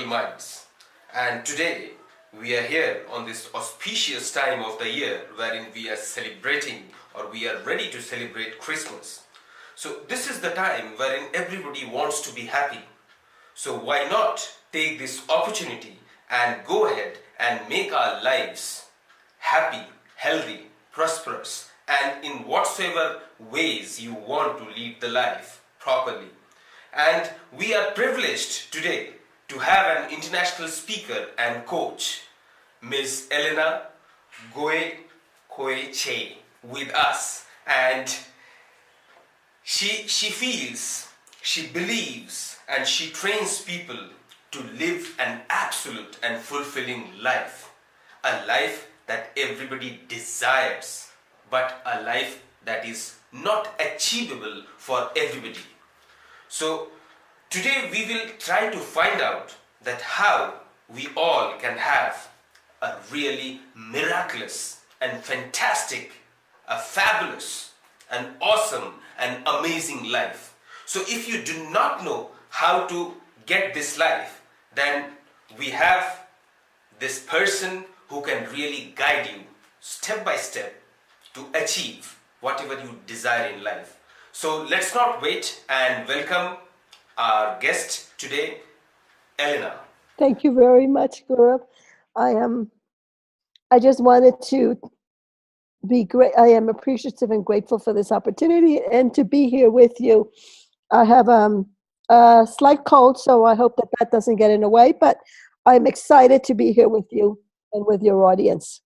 Miracle Minds. And today we are here on this auspicious time of the year wherein we are celebrating or we are ready to celebrate Christmas. So this is the time wherein everybody wants to be happy. So why not take this opportunity and go ahead and make our lives happy, healthy, prosperous, and in whatsoever ways you want to lead the life properly. And we are privileged today to have an international speaker and coach, Ms. Elena Goycoechea, with us. And she feels, she believes, and she trains people to live an absolute and fulfilling life. A life that everybody desires, but a life that is not achievable for everybody. So today we will try to find out that how we all can have a really miraculous and fantastic, a fabulous, an awesome and amazing life. So if you do not know how to get this life, then we have this person who can really guide you step by step to achieve whatever you desire in life. So let's not wait and welcome our guest today, Elena. Thank you very much, Gaurav. I just wanted to be great. I am appreciative and grateful for this opportunity and to be here with you. I have a slight cold, so I hope that that doesn't get in the way, but I'm excited to be here with you and with your audience.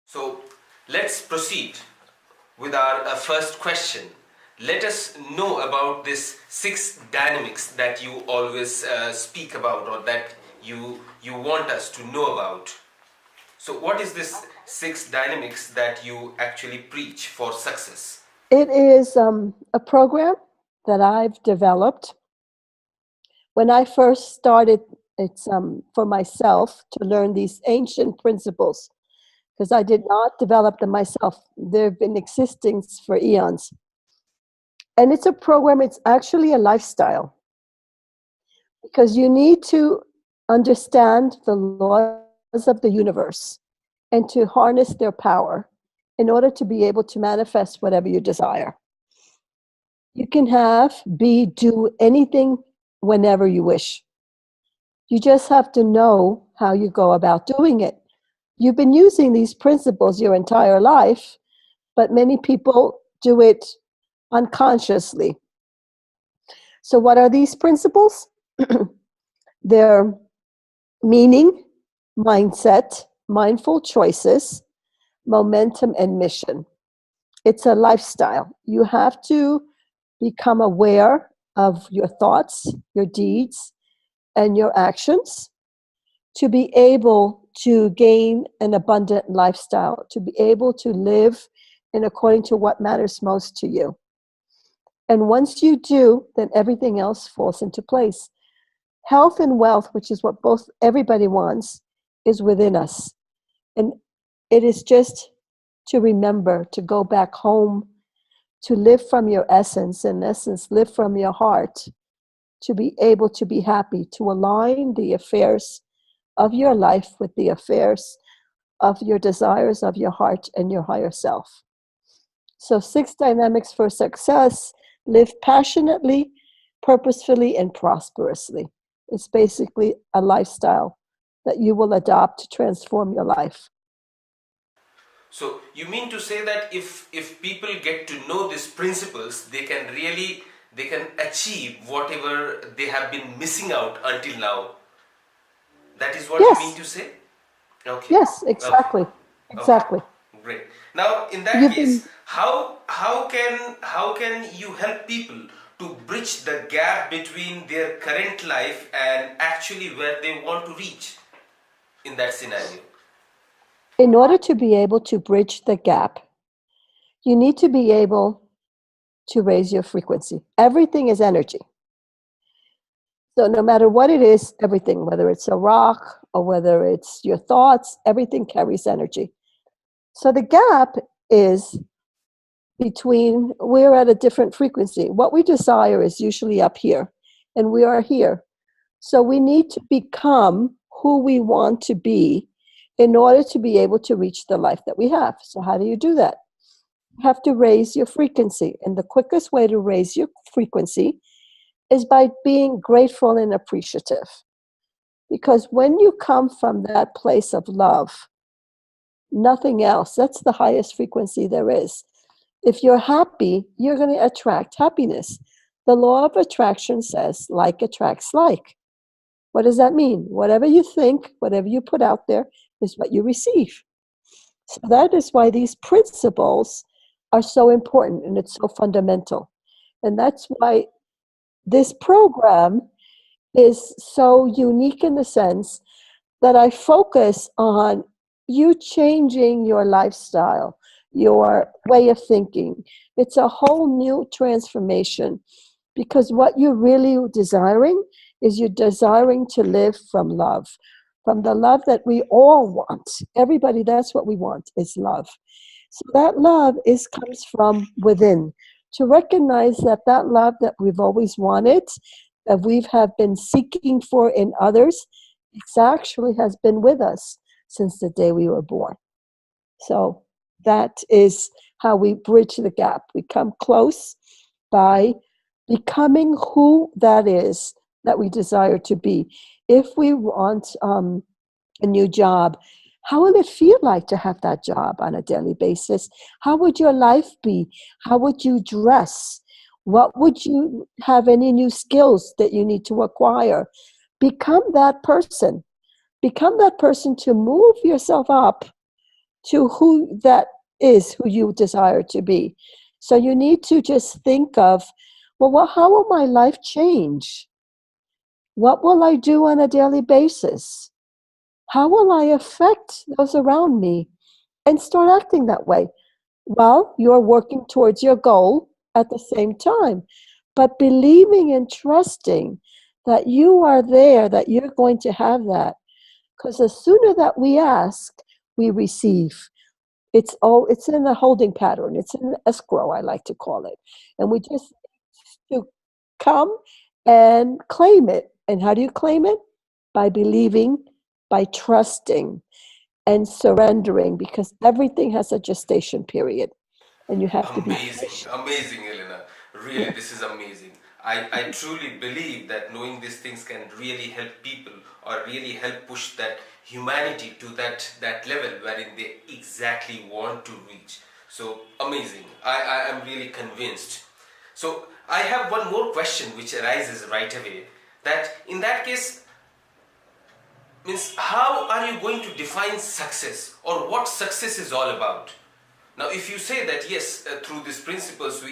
So let's proceed with our first question. Let us know about this six dynamics that you always speak about, or that you want us to know about. So what is this six dynamics that you actually preach for success? It is a program that I've developed. When I first started, it's for myself to learn these ancient principles, because I did not develop them myself. They've been existing for eons. And it's a program, it's actually a lifestyle, because you need to understand the laws of the universe and to harness their power in order to be able to manifest whatever you desire. You can do anything whenever you wish. You just have to know how you go about doing it. You've been using these principles your entire life, but many people do it unconsciously. So what are these principles? They're meaning, mindset, mindful choices, momentum, and mission. It's a lifestyle. You have to become aware of your thoughts, your deeds, and your actions to be able to gain an abundant lifestyle, to be able to live in according to what matters most to you. And once you do, then everything else falls into place. Health and wealth, which is what everybody wants, is within us. And it is just to remember to go back home, to live from your essence, in essence, live from your heart, to be able to be happy, to align the affairs of your life with the affairs of your desires of your heart and your higher self. So 6 dynamics for success: live passionately, purposefully, and prosperously. It's basically a lifestyle that you will adopt to transform your life. So you mean to say that if people get to know these principles, they can achieve whatever they have been missing out until now. That is what you mean Yes, to say? Okay. yes, Okay. exactly, Okay. exactly. Great. Now, in that You've been case, how can you help people to bridge the gap between their current life and actually where they want to reach in that scenario? In order to be able to bridge the gap, you need to be able to raise your frequency. Everything is energy. So no matter what it is, everything, whether it's a rock or whether it's your thoughts, everything carries energy. So the gap is between, we're at a different frequency. What we desire is usually up here, and we are here. So we need to become who we want to be in order to be able to reach the life that we have. So how do you do that? You have to raise your frequency. And the quickest way to raise your frequency is by being grateful and appreciative. Because when you come from that place of love, nothing else, that's the highest frequency there is. If you're happy, you're going to attract happiness. The law of attraction says like attracts like. What does that mean? Whatever you think, whatever you put out there is what you receive. So that is why these principles are so important and it's so fundamental. And that's why this program is so unique in the sense that I focus on you changing your lifestyle, your way of thinking. It's a whole new transformation because what you're really desiring is you're desiring to live from love, from the love that we all want. Everybody, that's what we want is love. So that love comes from within. To recognize that that love that we've always wanted, that we have been seeking for in others, it actually has been with us since the day we were born. So that is how we bridge the gap. We come close by becoming who that is that we desire to be. If we want a new job, how will it feel like to have that job on a daily basis? How would your life be? How would you dress? What would you have any new skills that you need to acquire? Become that person. Become that person to move yourself up to who that is, who you desire to be. So you need to just think of, well, how will my life change? What will I do on a daily basis? How will I affect those around me? And start acting that way. Well, you're working towards your goal at the same time, but believing and trusting that you are there, that you're going to have that. Because the sooner that we ask, we receive. It's in a holding pattern. It's in escrow, I like to call it. And we just need to come and claim it. And how do you claim it? By believing, by trusting, and surrendering, because everything has a gestation period. And you have to be Amazing, patient. amazing, Elena. Really, Yeah. this is amazing. I truly believe that knowing these things can really help people or really help push that humanity to that level wherein they exactly want to reach. So amazing. I am really convinced. So I have one more question which arises right away. That in that case, means how are you going to define success or what success is all about? Now, if you say that yes, through these principles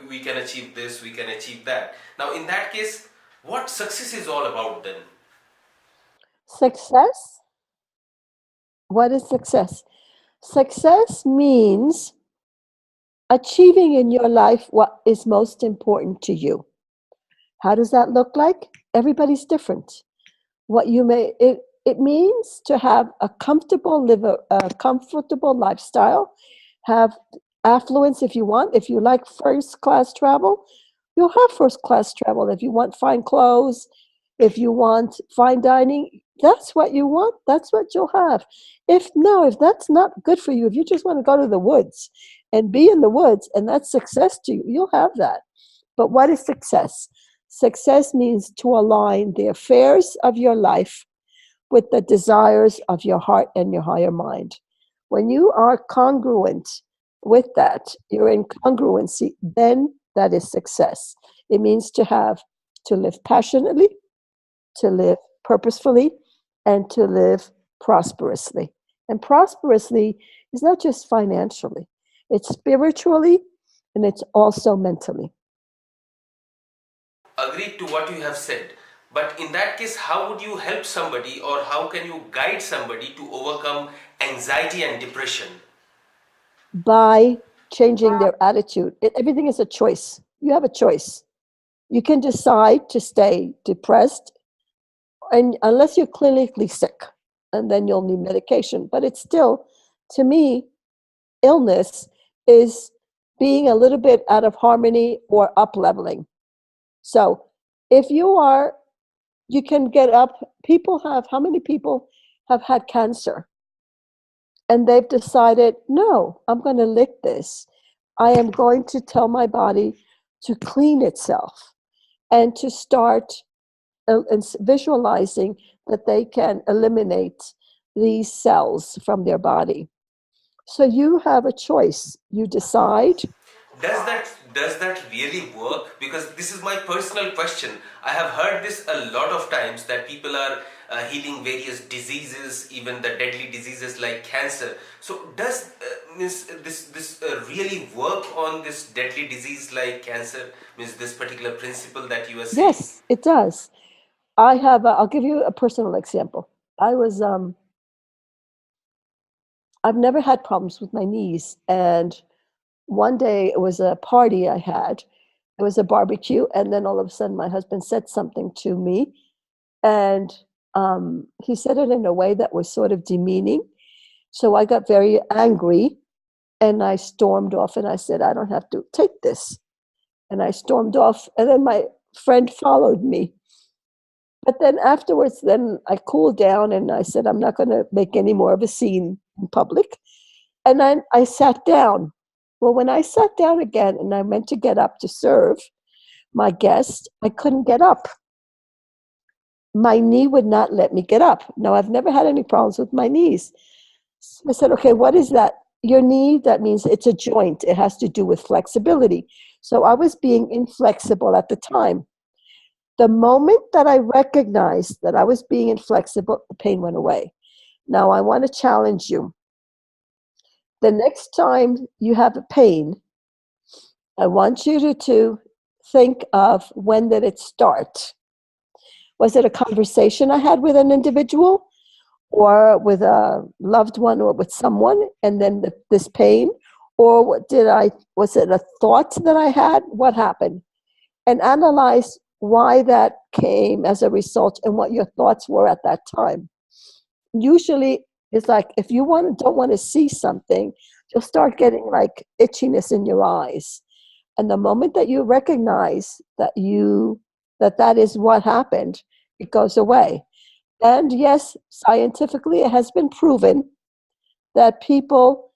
we can achieve this, we can achieve that. Now, in that case, what success is all about then? Success? What is success? Success means achieving in your life what is most important to you. How does that look like? Everybody's different. What you may it means to have a comfortable lifestyle, have affluence if you want. If you like first class travel, you'll have first class travel. If you want fine clothes, if you want fine dining, that's what you want. That's what you'll have. If that's not good for you, if you just want to go to the woods and be in the woods and that's success to you, you'll have that. But what is success? Success means to align the affairs of your life with the desires of your heart and your higher mind. When you are congruent with that, you're in congruency, then that is success. It means to live passionately, to live purposefully, and to live prosperously. And prosperously is not just financially, it's spiritually and it's also mentally. Agreed to what you have said. But in that case, how would you help somebody or how can you guide somebody to overcome anxiety and depression? By changing their attitude. Everything is a choice. You have a choice. You can decide to stay depressed, and unless you're clinically sick, and then you'll need medication. But it's still, to me, illness is being a little bit out of harmony or up leveling. So if you are You can get up. How many people have had cancer? And they've decided, no, I'm going to lick this. I am going to tell my body to clean itself and to start visualizing that they can eliminate these cells from their body. So you have a choice. You decide. Does that really work? Because this is my personal question. I have heard this a lot of times that people are healing various diseases, even the deadly diseases like cancer. So does this really work on this deadly disease like cancer? Means this particular principle that you are saying? Yes, it does. I'll give you a personal example. I was, I've never had problems with my knees. And one day it was a party I had. It was a barbecue. And then all of a sudden my husband said something to me. And he said it in a way that was sort of demeaning. So I got very angry and I stormed off and I said, I don't have to take this. And I stormed off. And then my friend followed me. But then afterwards, then I cooled down and I said, I'm not going to make any more of a scene in public. And then I sat down. Well, when I sat down again and I meant to get up to serve my guest, I couldn't get up. My knee would not let me get up. Now, I've never had any problems with my knees. So I said, okay, what is that? Your knee, that means it's a joint. It has to do with flexibility. So I was being inflexible at the time. The moment that I recognized that I was being inflexible, the pain went away. Now, I want to challenge you. The next time you have a pain, I want you to think of, when did it start? Was it a conversation I had with an individual or with a loved one or with someone, and then this pain? Or was it a thought that I had? What happened? And analyze why that came as a result and what your thoughts were at that time. Usually it's like, if you don't want to see something, you'll start getting like itchiness in your eyes. And the moment that you recognize that is what happened, it goes away. And yes, scientifically, it has been proven that people,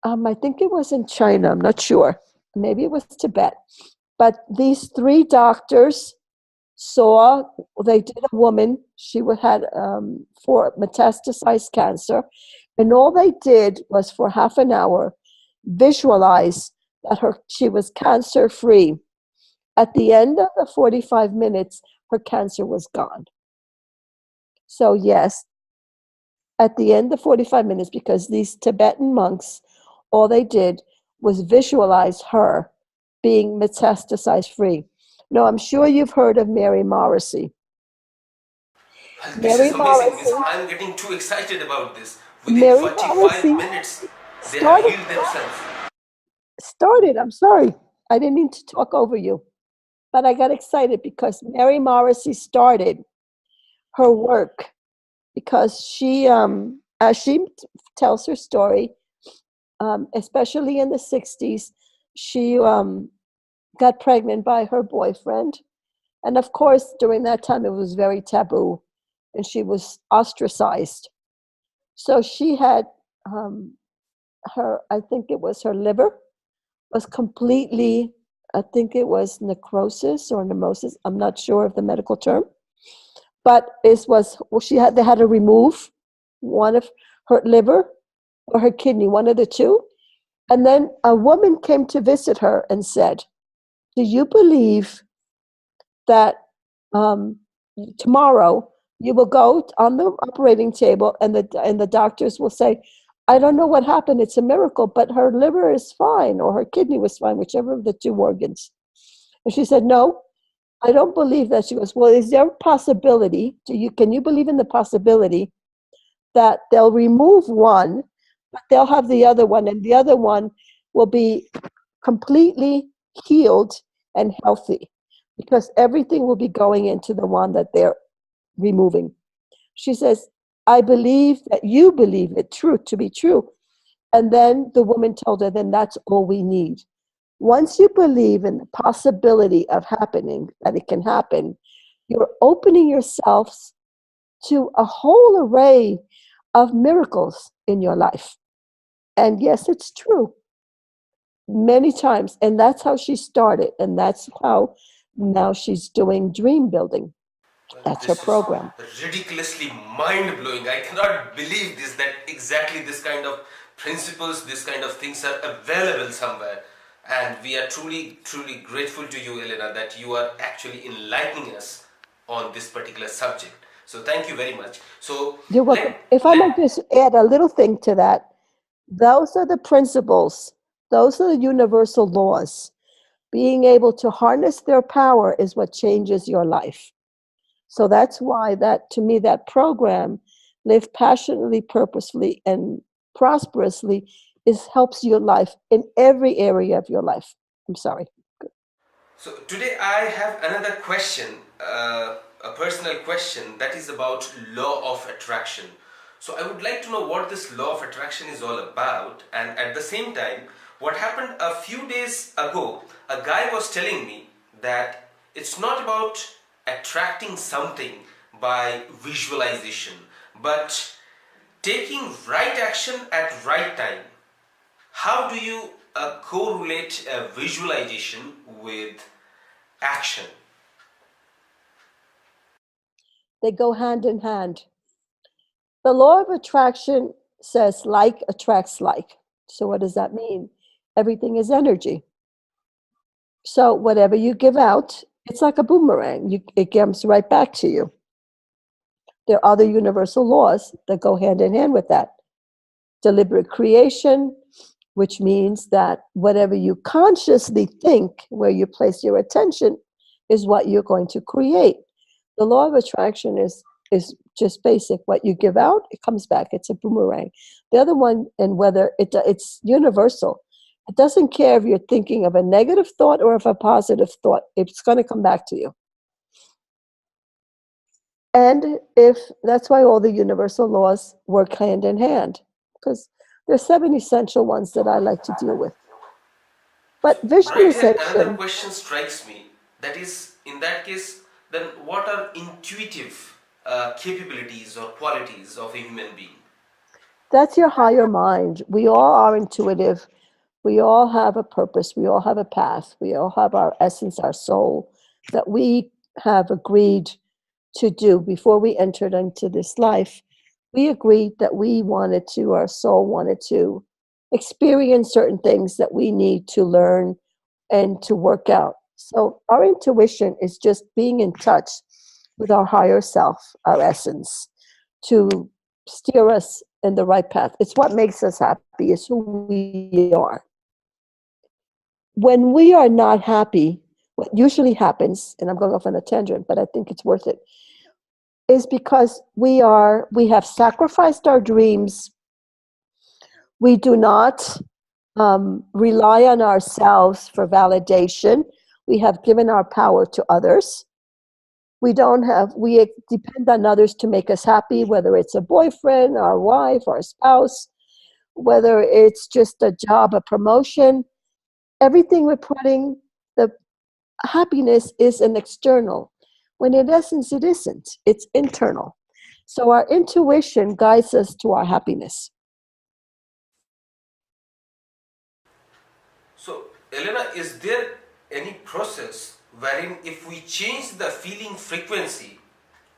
I think it was in China, I'm not sure, maybe it was Tibet, but these three doctors they did a woman, she had for metastasized cancer, and all they did was for half an hour visualize that she was cancer free. At the end of the 45 minutes, her cancer was gone. So yes, at the end of 45 minutes, because these Tibetan monks, all they did was visualize her being metastasized free. Now, I'm sure you've heard of Mary Morrissey. This is Mary amazing. Means Morrissey, I'm getting too excited about this. Within Mary 45 Morrissey minutes, they have started, healed themselves. I'm sorry, I didn't mean to talk over you, but I got excited because Mary Morrissey started her work because as she tells her story, especially in the 60s, she got pregnant by her boyfriend. And of course, during that time, it was very taboo and she was ostracized. So she had I think it was her liver was completely, I think it was necrosis or nemosis. I'm not sure of the medical term, but they had to remove one of her liver or her kidney, one of the two. And then a woman came to visit her and said, do you believe that um, tomorrow you will go on the operating table and the doctors will say, I don't know what happened, it's a miracle, but her liver is fine or her kidney was fine, whichever of the two organs. And she said, no, I don't believe that. She goes, well, is there a possibility, can you believe in the possibility that they'll remove one, but they'll have the other one, and the other one will be completely healed and healthy because everything will be going into the one that they're removing. She says, I believe that you believe it true to be true. And then the woman told her, then that's all we need. Once you believe in the possibility of happening, that it can happen, You're opening yourselves to a whole array of miracles in your life. And yes, it's true many times. And that's how she started. And that's how now she's doing dream building. Well, That's her this is program. ridiculously mind blowing. I cannot believe this, that exactly this kind of principles, this kind of things are available somewhere. And we are truly, truly grateful to you, Elena, that you are actually enlightening us on this particular subject. So thank you very much. So You're welcome. If I let might just add a little thing to that, those are the principles, those are the universal laws. Being able to harness their power is what changes your life. So that's why that, to me, that program, Live Passionately, Purposefully, and Prosperously, is helps your life in every area of your life. I'm sorry. So today I have another question, a personal question that is about law of attraction. So I would like to know what this law of attraction is all about, and at the same time, what happened a few days ago, a guy was telling me that it's not about attracting something by visualization, but taking right action at right time. How do you correlate visualization with action? They go hand in hand. The law of attraction says like attracts like. So, what does that mean? Everything is energy. So, whatever you give out, it's like a boomerang. It comes right back to you. There are other universal laws that go hand in hand with that. Deliberate creation, which means that whatever you consciously think, where you place your attention, is what you're going to create. The law of attraction is just basic. What you give out, it comes back. It's a boomerang. The other one, and whether it's universal. It doesn't care if you're thinking of a negative thought or of a positive thought. It's going to come back to you. And if that's why all the universal laws work hand in hand, because there's 7 essential ones that I like to deal with. So But right here, another visualization, question strikes me. That is, in that case, then what are intuitive capabilities or qualities of a human being? that's your higher mind. We all are intuitive. We all have a purpose. We all have a path. We all have our essence, our soul that we have agreed to do before we entered into this life. We agreed that we wanted to, our soul wanted to experience certain things that we need to learn and to work out. So, our intuition is just being in touch with our higher self, our essence, to steer us in the right path. It's what makes us happy, it's who we are. When we are not happy, what usually happens, and I'm going off on a tangent, but I think it's worth it, is because we have sacrificed our dreams. We do not rely on ourselves for validation. We have given our power to others. We depend on others to make us happy, whether it's a boyfriend, our wife, our spouse, whether it's just a job, a promotion. Everything we're putting, the happiness is an external, when in essence it isn't. It's internal. So our intuition guides us to our happiness. So, Elena, is there any process wherein if we change the feeling frequency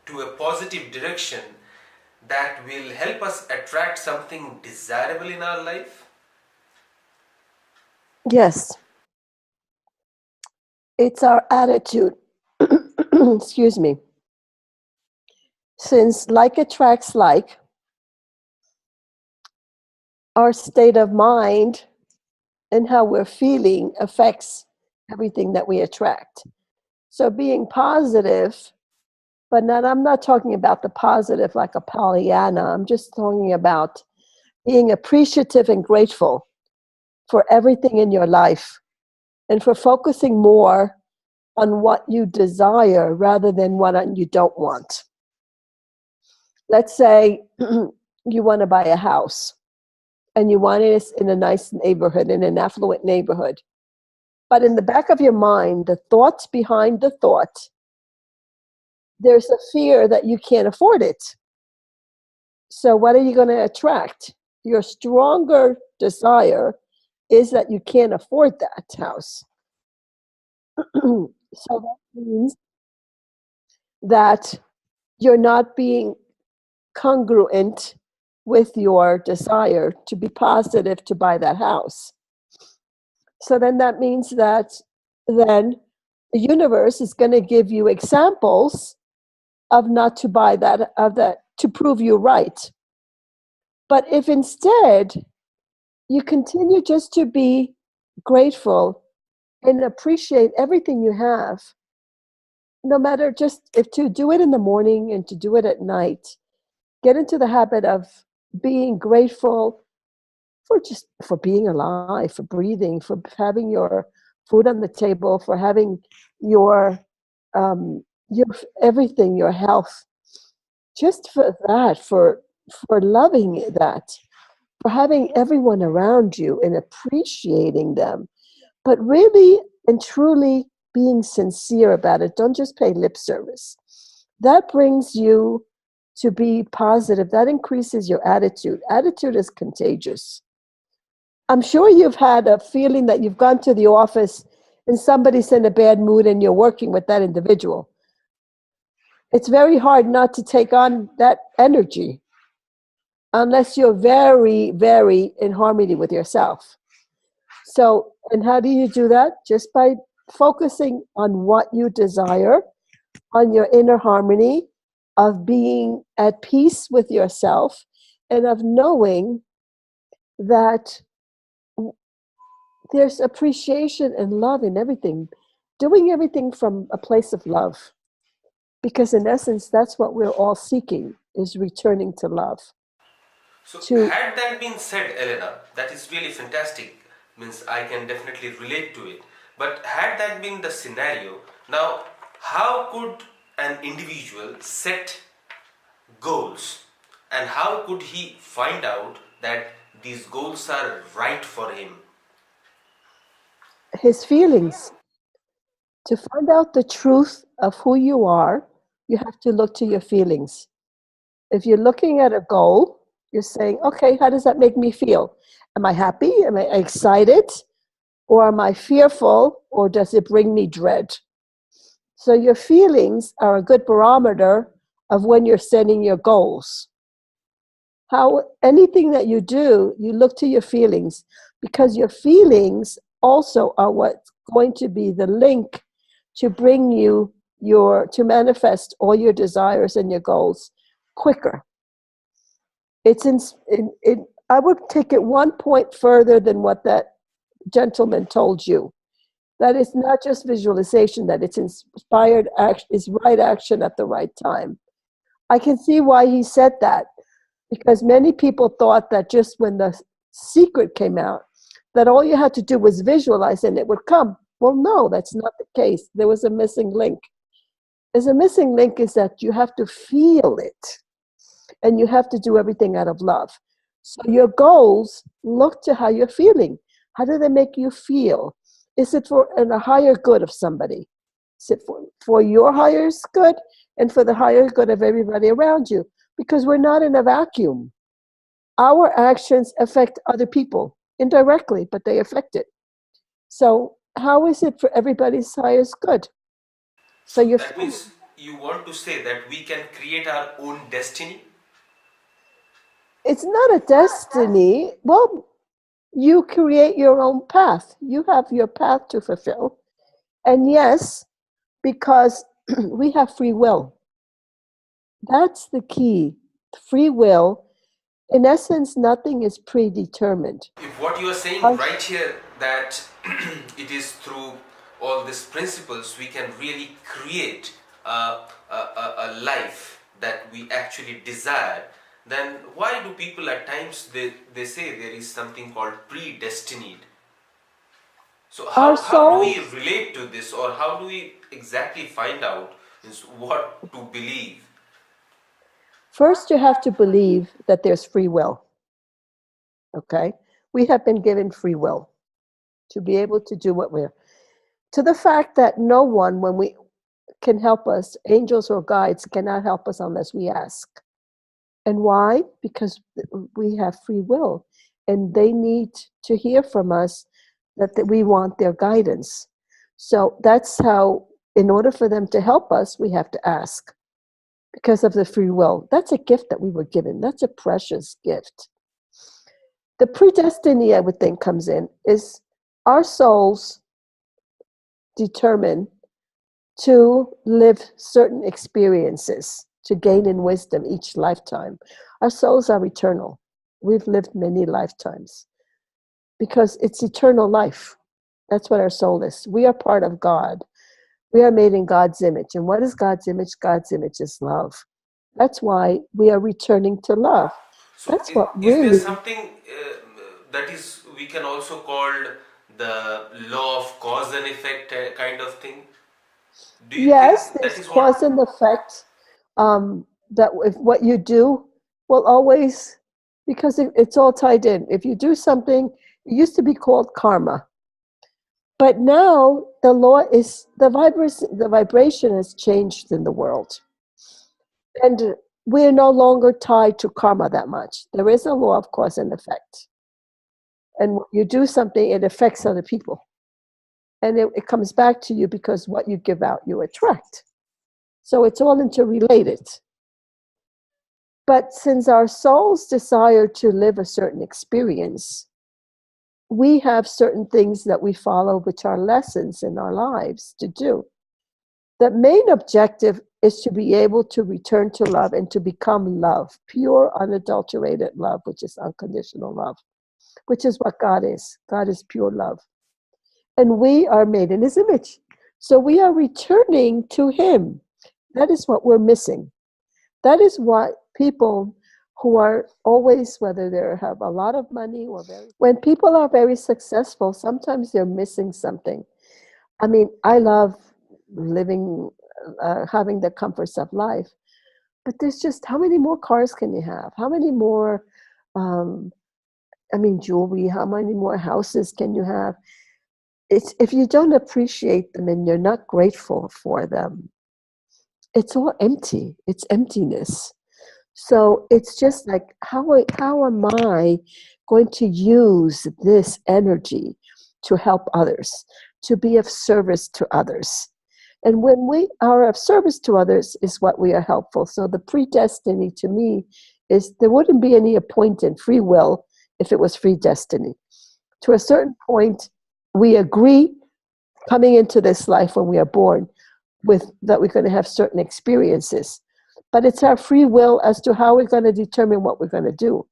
to a positive direction, that will help us attract something desirable in our life? Yes, it's our attitude. Excuse me. Since like attracts like, our state of mind and how we're feeling affects everything that we attract. So being positive, but I'm not talking about the positive like a Pollyanna. I'm just talking about being appreciative and grateful for everything in your life and for focusing more on what you desire rather than what you don't want. Let's say you want to buy a house and you want it in a nice neighborhood, in an affluent neighborhood. But in the back of your mind, the thoughts behind the thought there's a fear that you can't afford it. So, what are you going to attract? Your stronger desire is that you can't afford that house. So, that means that you're not being congruent with your desire to be positive to buy that house. So, then that means that then the universe is going to give you examples of not to buy that, of that, to prove you right. But if instead you continue just to be grateful and appreciate everything you have, no matter, just if to do it in the morning and to do it at night, get into the habit of being grateful for just for being alive, for breathing, for having your food on the table, for having your your everything, your health, just for that, for loving that, for having everyone around you and appreciating them, but really and truly being sincere about it. Don't just pay lip service. That brings you to be positive. That increases your attitude. Attitude is contagious. I'm sure you've had a feeling that you've gone to the office and somebody's in a bad mood and you're working with that individual. It's very hard not to take on that energy unless you're very, very in harmony with yourself. So, and how do you do that? Just by focusing on what you desire, on your inner harmony, of being at peace with yourself, and of knowing that there's appreciation and love in everything, doing everything from a place of love. Because in essence, that's what we're all seeking, is returning to love. So, To had that been said, Elena, that is really fantastic. Means I can definitely relate to it. But had that been the scenario, now how could an individual set goals and how could he find out that these goals are right for him? his feelings, to find out the truth of who you are, you have to look to your feelings. If you're looking at a goal, you're saying, okay, how does that make me feel? Am I happy? Am I excited? Or am I fearful? Or does it bring me dread? So your feelings are a good barometer of when you're setting your goals. How anything that you do, you look to your feelings, because your feelings also are what's going to be the link to bring you to manifest all your desires and your goals quicker. It's I would take it one point further than what that gentleman told you. That it's not just visualization, that it's inspired action, is right action at the right time. I can see why he said that, because many people thought that just when the secret came out, that all you had to do was visualize and it would come. Well, no, that's not the case. There was a missing link. There's a missing link, is that you have to feel it and you have to do everything out of love. So your goals look to how you're feeling. How do they make you feel? Is it for a higher good of somebody? Is it for your highest good and for the higher good of everybody around you? Because we're not in a vacuum. Our actions affect other people indirectly, but they affect it. So how is it for everybody's highest good? So So you're that feeling. means you want to say that we can create our own destiny? It's not a destiny. Well, you create your own path. You have your path to fulfill. And yes, because we have free will. That's the key. Free will. In essence, nothing is predetermined. If what you are saying Us- right here that it is through all these principles we can really create a life that we actually desire, then why do people at times they say there is something called predestined? So Our how do we soul, relate to this, or how do we exactly find out is what to believe? first, you have to believe that there's free will. Okay? We have been given free will to be able to do what we're. To the fact that no one, when we can help us. Angels or guides cannot help us unless we ask. And why? Because we have free will, and they need to hear from us that we want their guidance. So that's how, in order for them to help us, we have to ask because of the free will. That's a gift that we were given. That's a precious gift. The predestiny, I would think, comes in is our souls determine to live certain experiences to gain in wisdom each lifetime. Our souls are eternal. We've lived many lifetimes because it's eternal life. That's what our soul is. We are part of God. We are made in God's image. And what is God's image? God's image is love. That's why we are returning to love. So, That's what is there really. something that is we can also call the law of cause and effect kind of thing? Do you Yes, think that there's is what? cause and effect. That if what you do will always, because it's all tied in. If you do something, it used to be called karma, but now the law is the vibration. The vibration has changed in the world, and we're no longer tied to karma that much. There is a law of cause and effect, and when you do something, it affects other people, and it comes back to you because what you give out, you attract. So it's all interrelated. But since our souls desire to live a certain experience, we have certain things that we follow, which are lessons in our lives to do. The main objective is to be able to return to love and to become love, pure, unadulterated love, which is unconditional love, which is what God is. God is pure love. And we are made in his image. So we are returning to him. That is what we're missing. That is what people who are always, whether they have a lot of money or when people are very successful, sometimes they're missing something. I mean, I love living, having the comforts of life, but there's just how many more cars can you have? How many more, um, jewelry? How many more houses can you have? It's if you don't appreciate them and you're not grateful for them, it's all empty. It's emptiness. So it's just like, how am I going to use this energy to help others, to be of service to others? And when we are of service to others is what we are helpful. So the predestiny to me is there wouldn't be any point in free will if it was free destiny. To a certain point, we agree coming into this life when we are born with that we're going to have certain experiences, but it's our free will as to how we're going to determine what we're going to do.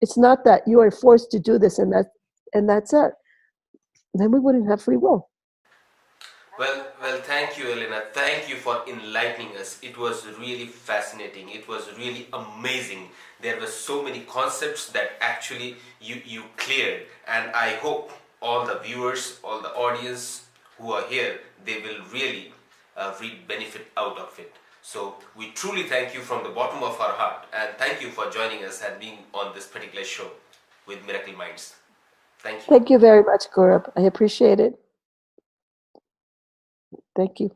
It's not that you are forced to do this and that's it. Then we wouldn't have free will. Well, thank you, Elena. Thank you for enlightening us. It was really fascinating. It was really amazing. There were so many concepts that actually you cleared, and I hope all the viewers, all the audience who are here, they will really reap benefit out of it. So we truly thank you from the bottom of our heart, and thank you for joining us and being on this particular show with Miracle Minds. Thank you. Thank you very much, Gaurav. I appreciate it. Thank you.